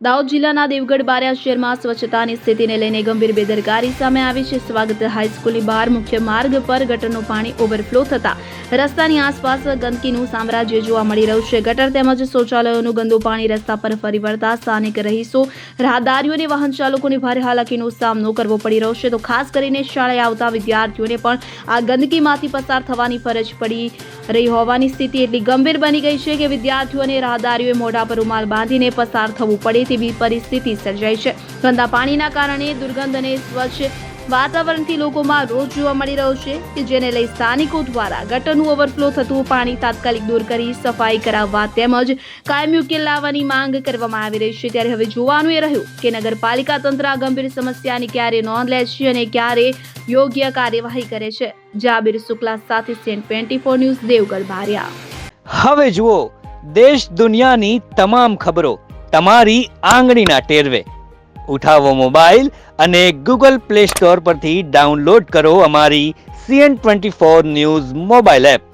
દાહોદ જિલ્લાના દેવગઢ બારિયા શહેરમાં સ્વચ્છતાની સ્થિતિને લઈને ગંભીર બેદરકારી સામે આવી છે। સ્વાગત હાઈસ્કૂલની બહાર મુખ્ય માર્ગ પર ગટરનું પાણી ઓવરફ્લો થતા રસ્તાની આસપાસ ગંદકીનું સામ્રાજ્ય જોવા મળી રહ્યું છે। ગટર તેમજ શૌચાલયોનું ગંદુ પાણી રસ્તા પર ફરી વળતા સ્થાનિક રહીશો, રાહદારીઓ અને વાહન ચાલકોને ભારે હાલાકીનો સામનો કરવો પડી રહ્યો છે। તો ખાસ કરીને શાળાએ આવતા વિદ્યાર્થીઓને પણ આ ગંદકીમાંથી પસાર થવાની ફરજ પડી રહી હોવાની સ્થિતિ એટલી ગંભીર બની ગઈ છે કે વિદ્યાર્થીઓ અને રાહદારીઓએ મોઢા પર રૂમાલ બાંધીને પસાર થવું પડે તેવી પરિસ્થિતિ સર્જાઈ છે। ગંદા પાણીના કારણે દુર્ગંધ અને સ્વચ્છ વાતાવરણથી લોકોમાં રોષ જોવા મળી રહ્યો છે કે જેને લઈ સ્થાનિકો દ્વારા ગટરનું ઓવરફ્લો થતું પાણી તાત્કાલિક દૂર કરી સફાઈ કરાવવા તેમજ કાયમી ઉકેલ લાવવાની માંગ કરવામાં આવી રહી છે। ત્યારે હવે જોવાનું એ રહ્યું કે નગરપાલિકા તંત્ર આ ગંભીર સમસ્યાની ક્યારે નોંધ લે છે અને ક્યારે યોગ્ય કાર્યવાહી કરે છે। જાબીર શુક્લા સાથે CN24 ન્યૂઝ દેવગઢ બારિયા। હવે જુઓ દેશ દુનિયાની તમામ ખબરો તમારી આંગળીના ટેરવે। ઉઠાવો મોબાઈલ અને Google Play Store પરથી ડાઉનલોડ કરો અમારી CN24 ન્યૂઝ મોબાઈલ એપ।